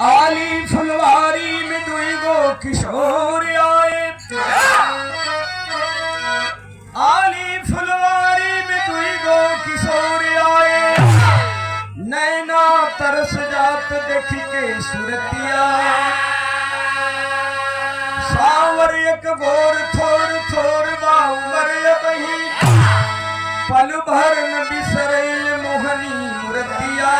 आली फुलवारी में दुई गो किशोर आए। आली फुलवारी में दुई गो किशोर आए। नैना तरस जात देख के सुरतिया। सावर एक गोर थोर थोर बाउमर बही। पल भर न बिसरैल मोहनी मूर्तिया।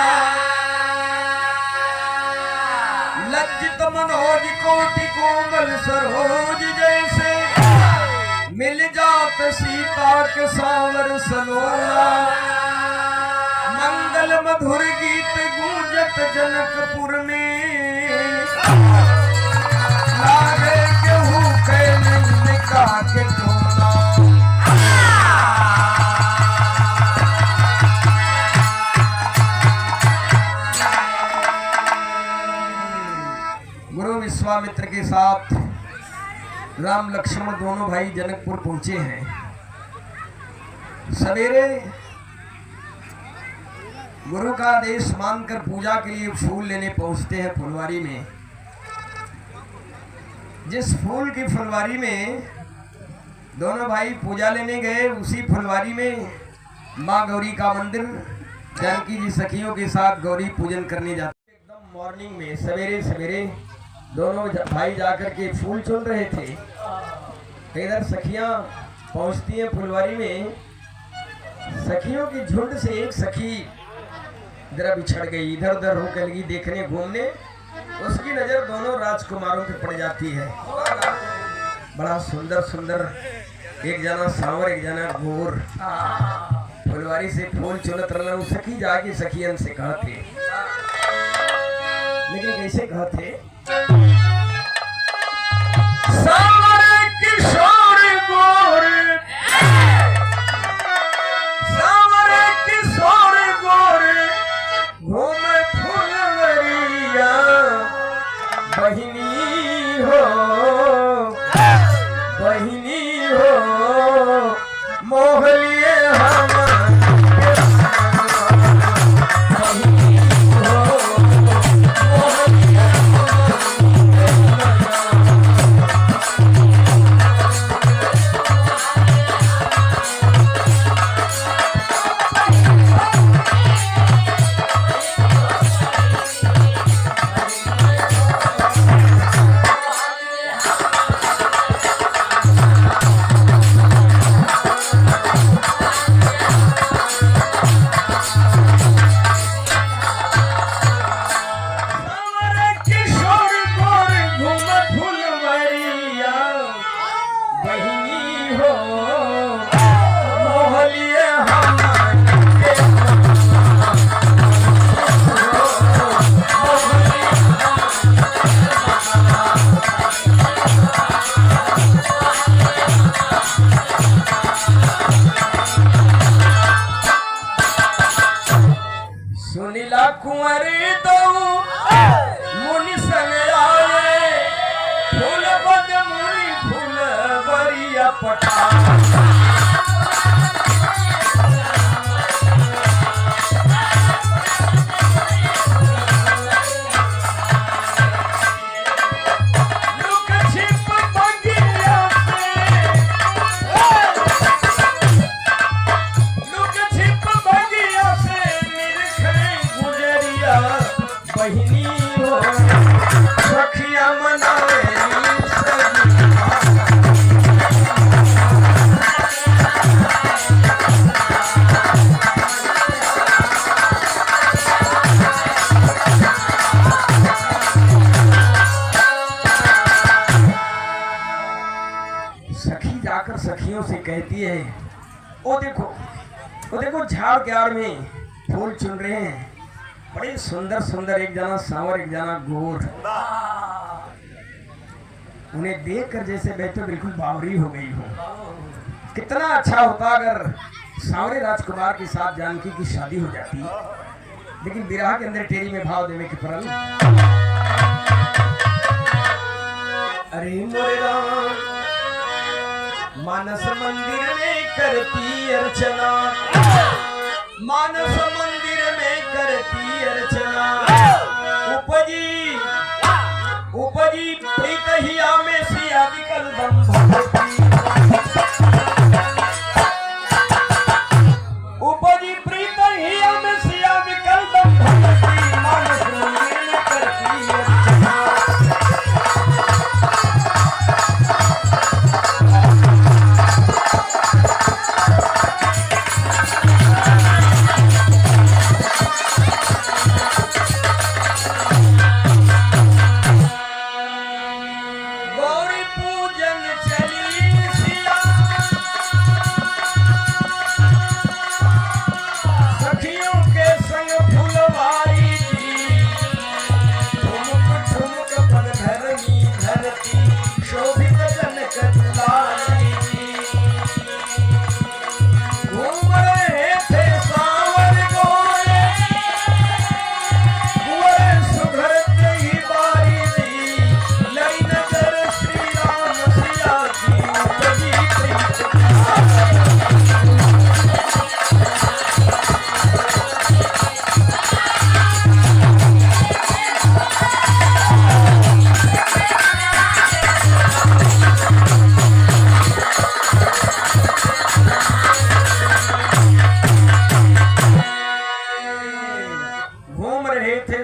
लज्जित मनोज कोटि कोमल सरोज जैसे। मिल जात सीता के सावर सलोना। मंगल मधुर गीत गूंजत जनकपुर में। लागे केहू के नैनिका के टोना। गुरु विश्वामित्र के साथ राम लक्ष्मण दोनों भाई जनकपुर पहुंचे हैं। सवेरे गुरु का आदेश मानकर पूजा के लिए फूल लेने पहुंचते हैं फुलवारी में। जिस फूल की फुलवारी में दोनों भाई पूजा लेने गए, उसी फुलवारी में माँ गौरी का मंदिर जानकी जी सखियों के साथ गौरी पूजन करने जाते। एकदम मॉर्निंग में सवेरे सवेरे दोनों भाई जाकर के फूल चुन रहे थे। इधर सखियां पहुंचती हैं फुलवारी में। सखियों की झुंड से एक सखी जरा बिछड़ गई, इधर उधर होकर लगी देखने घूमने। उसकी नजर दोनों राजकुमारों पे पड़ जाती है। बड़ा सुंदर सुंदर, एक जना सांवर एक जना गोर। फुलवारी से फूल चुनत रहा। सखी जाके सखियन से कहते, लेकिन कैसे कहते? सांवर किशोर गोर, सांवर किशोर गोर, घूम फुलवरिया। बहिनी हो बहिनी हो, मोहलिए हम। सुनीला कुंवरी दो मुनि संग आए। फूल बद मुनि फूल बरिया पटा। लुक छिप बगिया से, लुक छिप बगिया से बहिनी हो, सखिया मनावे सखी जाकर सखियों से कहती है, ओ देखो झाड़ के आड़ में फूल चुन रहे हैं। बड़े सुंदर सुंदर, एक जना सांवर एक जना गोर। उन्हें देखकर जैसे बैठे बिल्कुल बावरी हो गई हो। कितना अच्छा होता अगर सांवरे राजकुमार के साथ जानकी की शादी हो जाती। लेकिन विरह के अंदर टेरी में भाव देने के परल। अरे मोरे राम, मानस मंदिर में करती अर्चना। मानस मंदिर में करती अर्चना। उपजी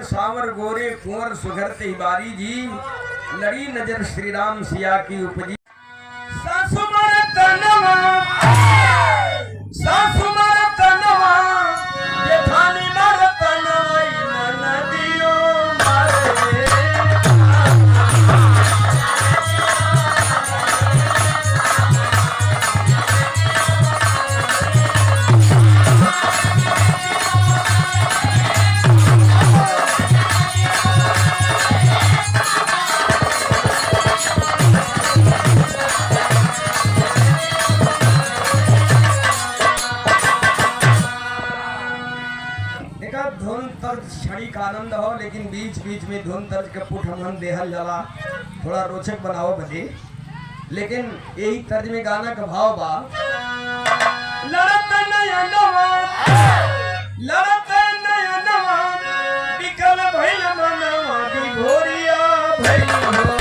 सोने सावर गोरे कुंवर सुघर तिवारी जी, लड़ी नजर श्री राम सिया की उपजी। सासु मरतनवा सासु मरतनवा जेठानी मरतनवा नदियो मारे। धुन तर्ज क्षणिक आनंद हो, लेकिन बीच बीच में धुन तर्ज के पुट हमन देहल जाला थोड़ा रोचक बनाओ बदे। लेकिन यही तर्ज में गाना का भाव बा, लड़त नयनवा लड़त नयनवा बिकल भइल मनवा बिघोरिया भइल हो।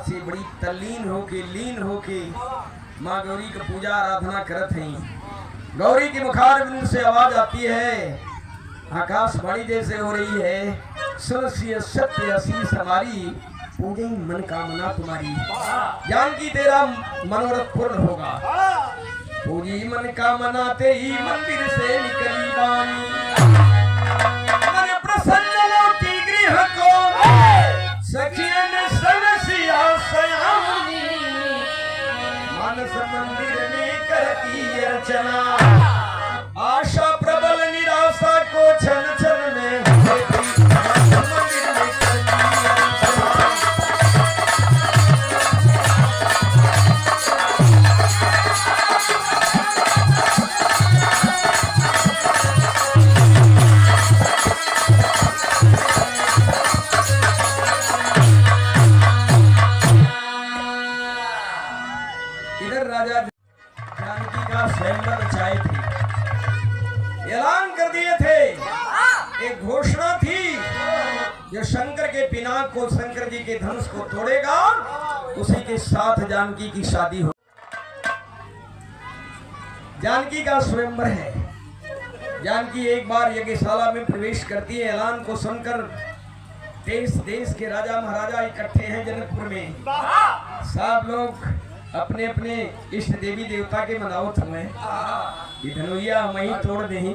से बड़ी तल्लीन होके लीन होके माँ गौरी की पूजा आराधना करत हैं। गौरी की मुखार बिंदु से आवाज आती है, आकाशवाणी जैसे हो रही है, सुन सत्य आशीष हमारी, पूजे मनोकामना तुम्हारी, जानकी तेरा मनोरथ पूर्ण होगा। पूजी मनोकामना ते ही मंदिर से निकली बानी, मन प्रसन्न लौटी गृह को सखियन सनसिया सयानी, मानस मंदिर में करती अर्चना, आशा प्रबल निराशा को क्षण क्षण में होती, मानस मंदिर में करती अर्चना। राजा जानकी का स्वयंवर रचाए थे, ऐलान कर दिए थे, एक घोषणा थी, जो शंकर के पिनाक को, शंकर जी के धनुष को तोड़ेगा उसी के साथ जानकी की शादी हो। जानकी का स्वयंवर है। जानकी एक बार यज्ञशाला में प्रवेश करती है, ऐलान को सुनकर देश देश के राजा महाराजा इकट्ठे हैं जनकपुर में। सब लोग अपने अपने इष्ट देवी देवता के मनावत हुए, ये धनुया वहीं तोड़ नहीं।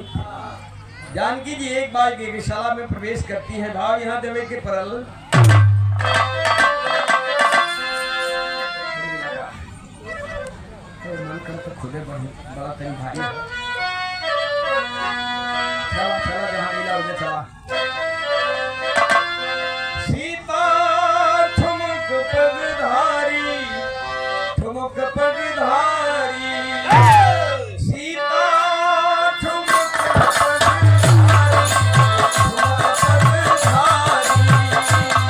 जानकी जी एक बार यज्ञशाला में प्रवेश करती है, भाव यहाँ देवे के परल। मन कर तो खुदे बड़ा तरी भारी, चला चला जहाँ मिला उन्हें चला। सीता ठुमक पगधारी, ठुमक पगधारी, सीता ठुमक पगधारी, ठुमक पगधारी, सीता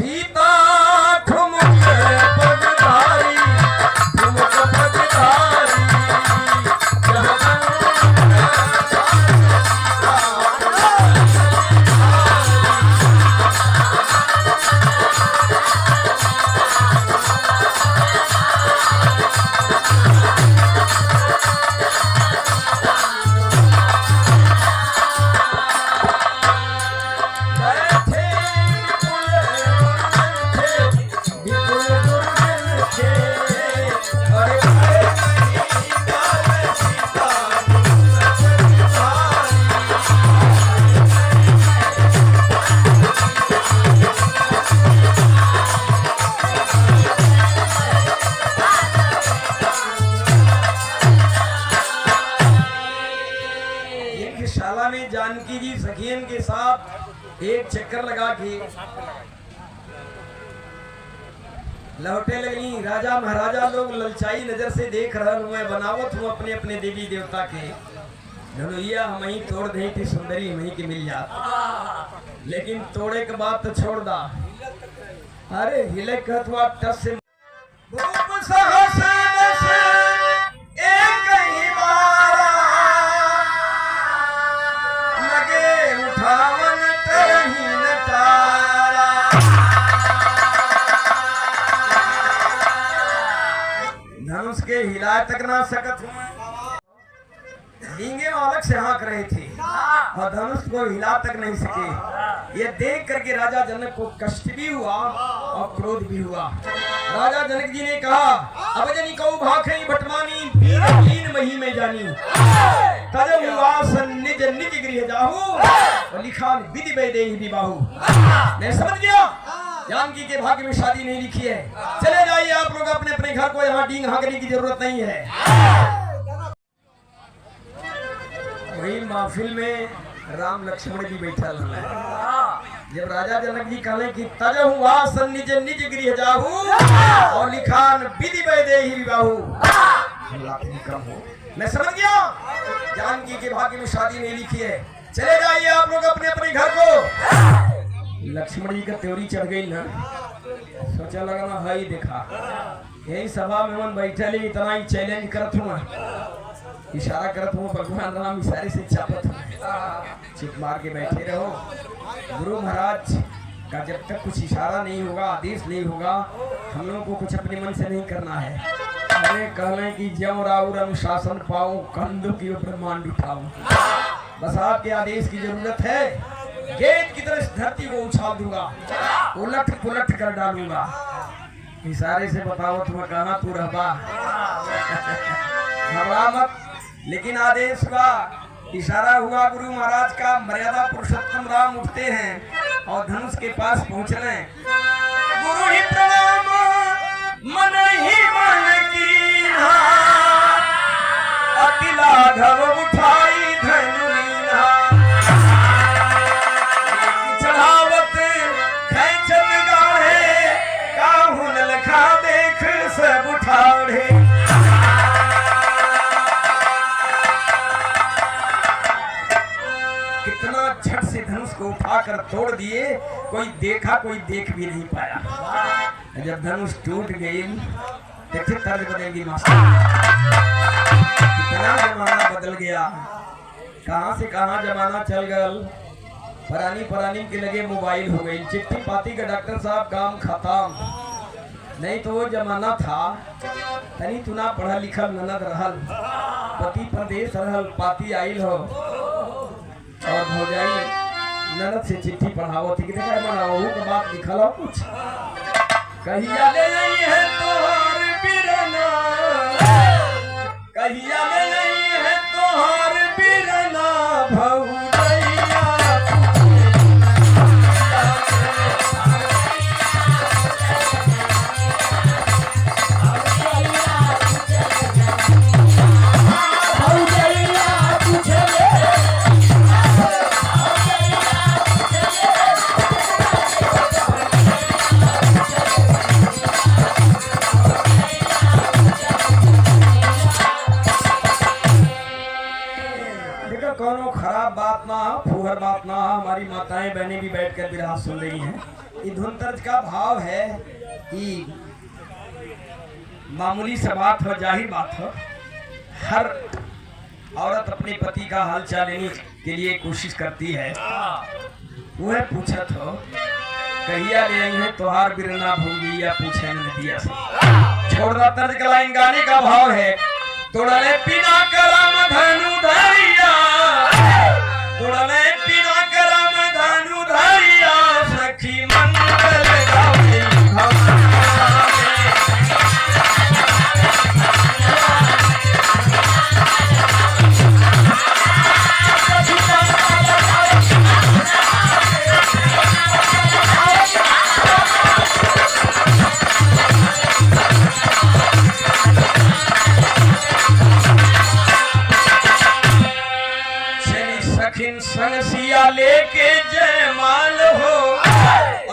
सीता ठुमक पगधारी, ठुमक पगधारी, शाला में जानकी जी सखियन के साथ एक चक्कर लगा के लौटे लगली। राजा महाराजा लोग ललचाई नजर से देख रहा हूँ, मैं बनावत हूँ अपने अपने देवी देवता के धनुइया हम ही तोड़ दे थी, सुंदरी वहीं की मिल जात, लेकिन तोड़े के बाद तो छोड़ दा। अरे हिले कहत हुआ टस से धनुष के हिलाए तक ना सकत डींगे अलग से हाँक रहे थे और धनुष को हिला तक नहीं सके। ये देख करके राजा जनक को कष्ट भी हुआ और क्रोध भी हुआ। राजा जनक जी ने कहा, अब जनी कऊ भाखई भटमानी तीन मही में जानी, तजम वासन निज निज गृह जाहू और लिखा विधि वैदेही विवाहू। मैं समझ गया जानकी के भाग्य में शादी नहीं लिखी है, चले जाइए आप लोग अपने अपने घर को, यहाँ डींग हाँकने की जरूरत नहीं है। वही महफिल में राम लक्ष्मण जी बैठा है। जब राजा जनक जी कहले कि तजहु वासन निज निज गृह जाहू और लिखान विधि वैदेही विवाहू, मैं समझ गया जानकी के भाग्य में शादी नहीं लिखी है, चले जाइए आप लोग अपने अपने घर को। लक्ष्मण जी का त्योरी चढ़ गई ना, सोचा लगा ना भाई देखा यही सभा में मन बैठे ले इतना ही चैलेंज करत हूँ, इशारा करत हूँ, भगवान राम इशारे से चापत हूँ, चुप मार के बैठे रहो। गुरु महाराज का जब तक कुछ इशारा नहीं होगा, आदेश नहीं होगा, हम लोगों को कुछ अपने मन से नहीं करना है। अरे कहले कि ज्यों राउर अनुशासन पाऊं, कंधों की ब्रह्मांड उठाऊं, बस आपके आदेश की जरूरत है। गेंद की तरह धरती को उछाल दूंगा, उलट पुलट कर डालूंगा। इशारे से बताओ तुम कहाँ तू रहबा, घबरा मत। लेकिन आदेश हुआ, इशारा हुआ गुरु महाराज का, मर्यादा पुरुषोत्तम राम उठते हैं और धनुष के पास पहुंच रहे हैं। गुरु ही प्रणाम मन ही मन की अति लाघव उठाई धनुनीना, चढ़ावत खैचत गाढ़े काहू लखा देख सब उठाड़े। कितना झट से धनुष को उठाकर तोड़ दिए, कोई देखा कोई देख भी नहीं पाया। जब धनुष टूट गई देखते तर्ज बदलेगी मास्टर, कितना जमाना बदल गया, कहां से कहां जमाना चल गया। परानी परानी के लगे मोबाइल हो गई, चिट्ठी पाती का डॉक्टर साहब काम खत्म। नहीं तो वो जमाना था तनी तुना पढ़ा लिखल ननद रहल, पति प्रदेश रहल, पाती आइल हो और भौजाई ननद से चिट्ठी पढ़ाओ थी कि देखा बनाओ के बात लिखल हो कुछ, कहिया ले आई है तोहर बिरना, कहिया ले आई है तोहर बिरना भौजैया। कोनो खराब बात ना, फूहर बात ना, हमारी माताएं बहनें भी बैठकर विरह सुन रही हैं। ये धुन तर्ज का भाव है कि मामूली सा बात हो, जाहिर बात हो, हर औरत अपने पति का हाल चाल लेने के लिए कोशिश करती है। वह पूछत हो कहिया ले आई है तोहार बिरना भूंगी या पूछे नदिया से। छोड़ना तर्ज का लाइन गाने का भाव है तोड़ले पिना करम धनु धैया, तोड़ले पिना करम धनु धैया, सखी मंगल गावे संग सिया लेके जयमाल हो,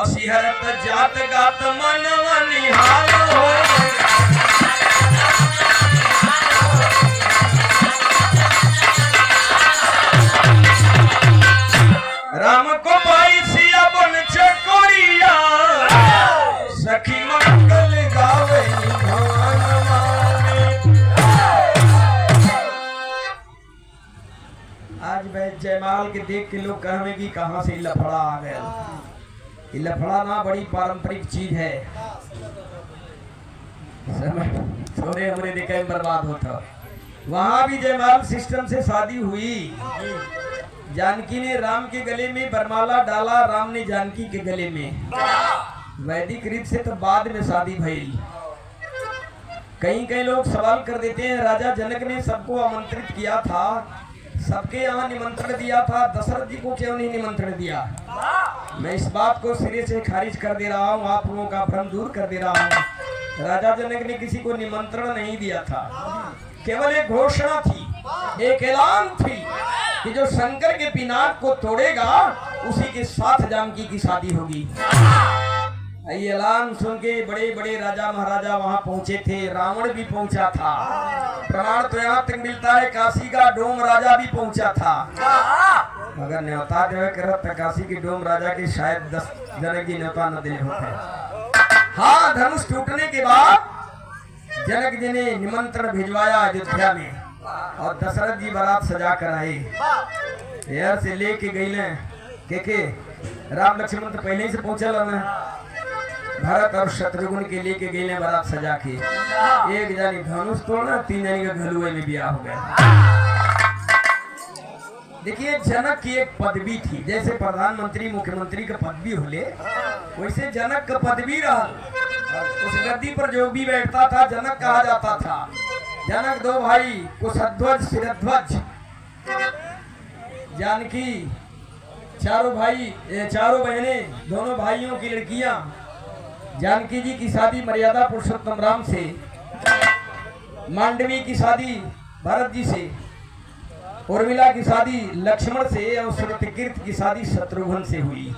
असिहरत जात गात मनवा निहाल हो। राम को पाई सिया बन चकोरिया, सखी मंगल गावे आज भाई जयमाल के देख के लोग कहे कि कहां से लफड़ा आ गया। ये लफड़ा ना बड़ी पारंपरिक चीज है। सोने हमरे देखे बर्बाद होता। वहां भी जयमाल सिस्टम से शादी हुई। जानकी ने राम के गले में बरमाला डाला, राम ने जानकी के गले में। वैदिक रीत से तो बाद में शादी भई। कई लोग सवाल कर देते हैं राजा जनक ने सबको आमंत्रित किया था, सबके यहाँ निमंत्रण दिया था, दशरथ जी को क्यों नहीं निमंत्रण दिया? मैं इस बात को सिरे से खारिज कर दे रहा हूँ, आप लोगों का भ्रम दूर कर दे रहा हूँ। राजा जनक ने किसी को निमंत्रण नहीं दिया था, केवल एक घोषणा थी, एक ऐलान थी कि जो शंकर के पिनाक को तोड़ेगा उसी के साथ जानकी की शादी होगी। ये ऐलान सुन के बड़े बड़े राजा महाराजा वहां पहुंचे थे, रावण भी पहुंचा था। प्रमाण तो यहाँ तक मिलता है काशी का डोम राजा भी पहुंचा था, मगर न्योता जो है करत काशी के डोम राजा के शायद 10 जनक जी न्योता न दिले होते। हाँ, धनुष टूटने के बाद जनक जी ने निमंत्रण भिजवाया अयोध्या में और दशरथ जी बारात सजा कर आए। यार से लेके गई के राम लक्ष्मण तो पहले ही से पहुंचल न, भरत और शत्रुघ्न के लेके गए बारात सजा के। एक जानी धनुष तोड़ना, 3 जानी का घलुए में ब्याह हो गया। देखिए जनक की एक पदवी थी, जैसे प्रधानमंत्री मुख्यमंत्री का पदवी होले वैसे जनक का पदवी रहा। उस गद्दी पर जो भी बैठता था जनक कहा जाता था। जनक 2 भाई कुशध्वज शिरध्वज, जानकी 4 भाई 4 बहनें, दोनों भाइयों की लड़कियां। जानकी जी की शादी मर्यादा पुरुषोत्तम राम से, मांडवी की शादी भरत जी से, उर्मिला की शादी लक्ष्मण से और श्रुतिकीर्त की शादी शत्रुघ्न से हुई।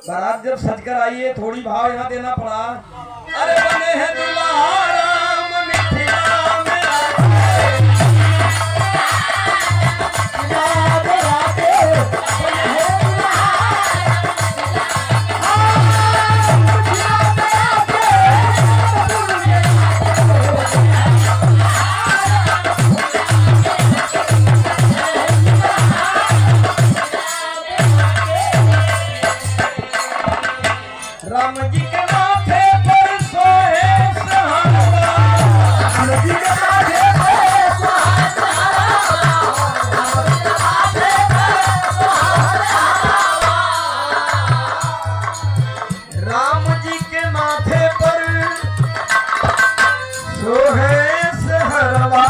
बारात जब सजकर आई है, थोड़ी भाव यहाँ देना पड़ा। अरे बने हैं दुल्हा राम मिथिला में राम जी के माथे पर सोहे सहारा, राम जी के माथे पर सोहे सहारा, राम जी के माथे पर सोहे सहरवा।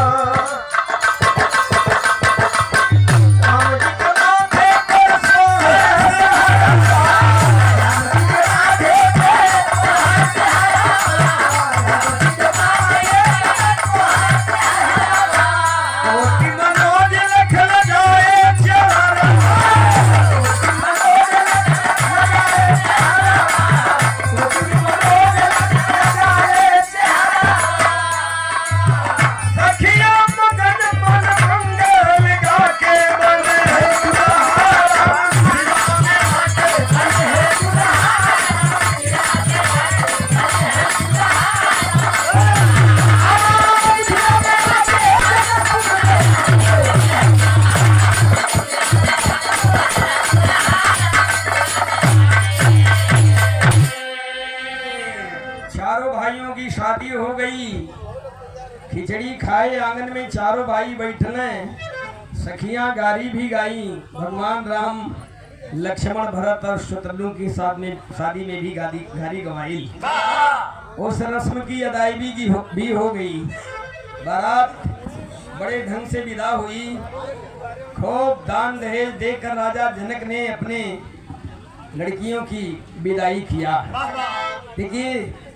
चारों भाइयों की शादी हो गई। खिचड़ी खाए आंगन में चारों भाई बैठने, सखियां गारी भी गाई। भगवान राम लक्ष्मण भरत और शत्रुघ्न की शादी में भी गारी गवाई। उस रस्म की अदायगी भी हो गई। बारात बड़े ढंग से विदा हुई। खूब दान दहेज देकर राजा जनक ने अपने लड़कियों की विदाई किया। देखिए,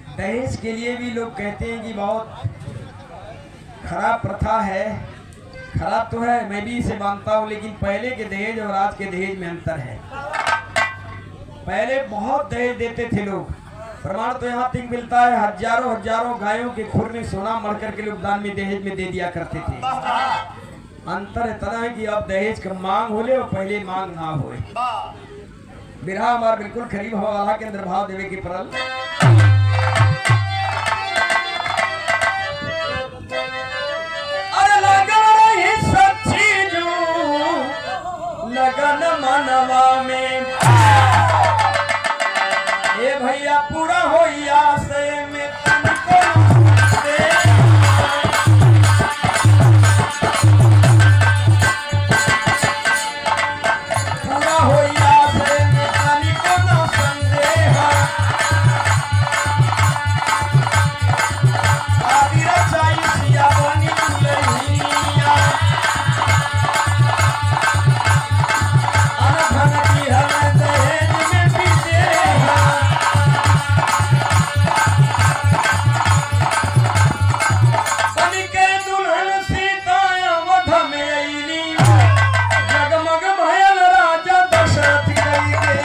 दहेज के लिए भी लोग कहते हैं कि बहुत खराब प्रथा है। खराब तो है, मैं भी इसे मानता हूँ, लेकिन पहले के दहेज और आज के दहेज में अंतर है। पहले बहुत दहेज देते थे लोग। प्रमाण तो यहाँ तक मिलता है, हजारों हजारों गायों के खुर में सोना मर करके लोग दान में दहेज में दे दिया करते थे। अंतर इतना है कि अब दहेज का मांग होले और पहले मांग ना होए। बिरहा हमारा बिल्कुल करीब हवाला के अंदर भाव देवे की परल। अरे लगन रही सच्ची जो लगन मनवा में, ए भैया पूरा होइया से में तनको दे। पूरा होइया से में तनको न संदेह। आदि रचाई सिया बनी दुल्हनिया, अनधन की हमें दहेज में पीछे। बनी के दुल्हन सीता अवध में अइली, जगमग भयल राजा दशरथ कई गे।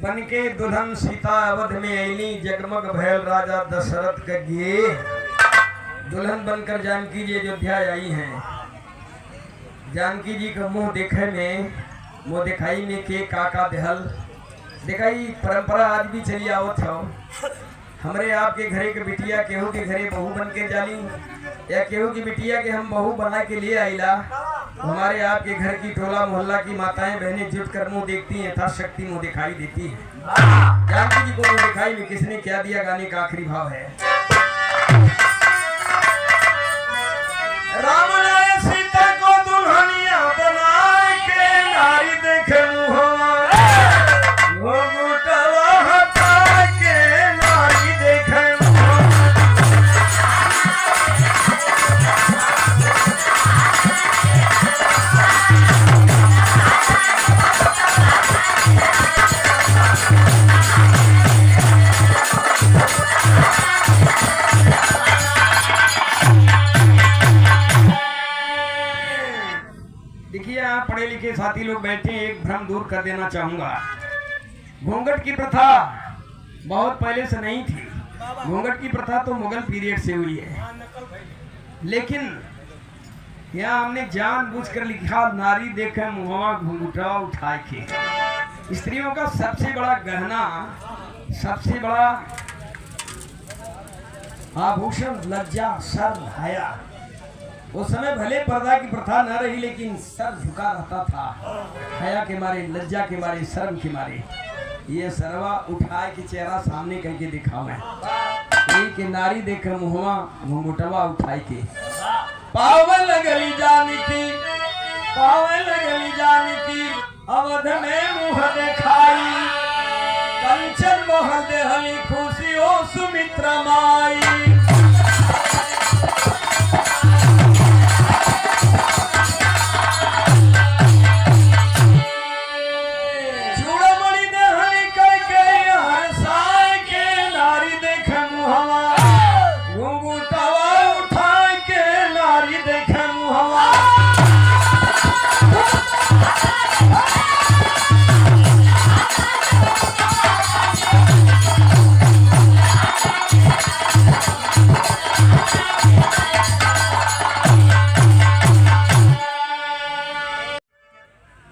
बनके दुल्हन सीता अवध में अइली, जगमग भयल राजा दशरथ के गे। दुल्हन बनकर जानकी जी अयोध्या आई हैं। जानकी जी का मुंह देखे में, मुंह दिखाई में के काका देहल दिखाई परंपरा आज भी चली आवत हो। हमरे आपके घरे के बिटिया केहू के घरे बहू बन के जाली, या केहू की बिटिया के हम बहू बना के लिए आइला। हमारे आपके घर की टोला मोहल्ला की माताएं बहनें जुट कर मुंह देखती हैं, यथाशक्ति मुंह दिखाई देती है। जानकी जी को मुंह दिखाई में किसने क्या दिया, गाने का आखिरी भाव है। राम ने सीता को दुल्हनिया बना के नारी देखे मुहवा, वो गुटवा हटा के नारी देखे मुहवा। देखिए, यहाँ पढ़े लिखे साथी लोग बैठे, एक भ्रम दूर कर देना चाहूंगा। घूंघट की प्रथा बहुत पहले से नहीं थी। घूंघट की प्रथा तो मुगल पीरियड से हुई है, लेकिन यहाँ हमने जानबूझकर लिखा नारी देखे मुहवा घूंघटा उठाए के। स्त्रियों का सबसे बड़ा गहना, सबसे बड़ा आभूषण लज्जा, शर्म, हया। उस समय भले पर्दा की प्रथा न रही, लेकिन सर झुका रहता था, हया के मारे, लज्जा के मारे, शर्म के मारे। ये सरवा उठाए के चेहरा सामने करके दिखावे कि नारी देखे मुहवा घुंघटवा उठाए के। पावन लगली जानकी, पावन लगली जानकी अवध में मुँह दिखाई। कंचन मोहन देहली खुशियों सुमित्रा माई।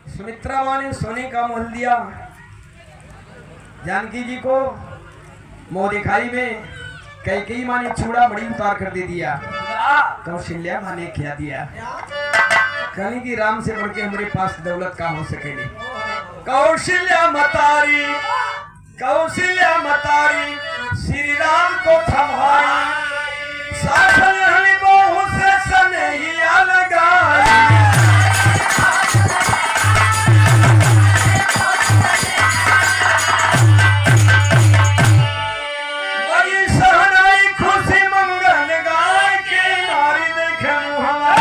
सुमित्रा माँ ने सोने का महल दिया, जानकी जी को मोह दिखाई में कैकेयी माँ ने चूड़ा मणि उतार कर दे दिया। कौशल्या माँ ने क्या दिया? कहने की राम से बढ़ के हमारे पास दौलत का हो सकेगी। कौशल्या मतारी श्री राम को थमाई, साधन बहु से सनहिया लगाई। बड़ी सहनाई खुशी मंगल गाय के, नारी देखे मुहम्मा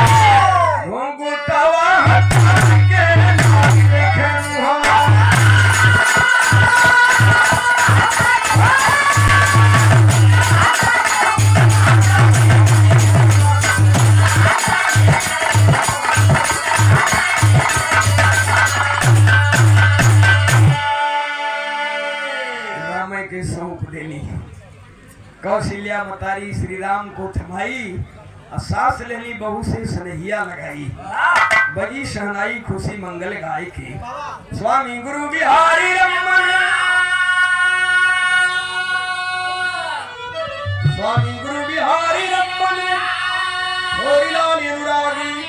घुंघटावा हटा के, नारी देखे मुहम्मा। के सौंप देनी। कौशल्या मतारी श्री राम को थमाई, सास लेनी बहू से सनहिया लगाई। बजी शहनाई खुशी मंगल गाय के, स्वामी गुरु बिहारी रमन, स्वामी गुरु बिहारी रमन, होरी लाल अनुरागी।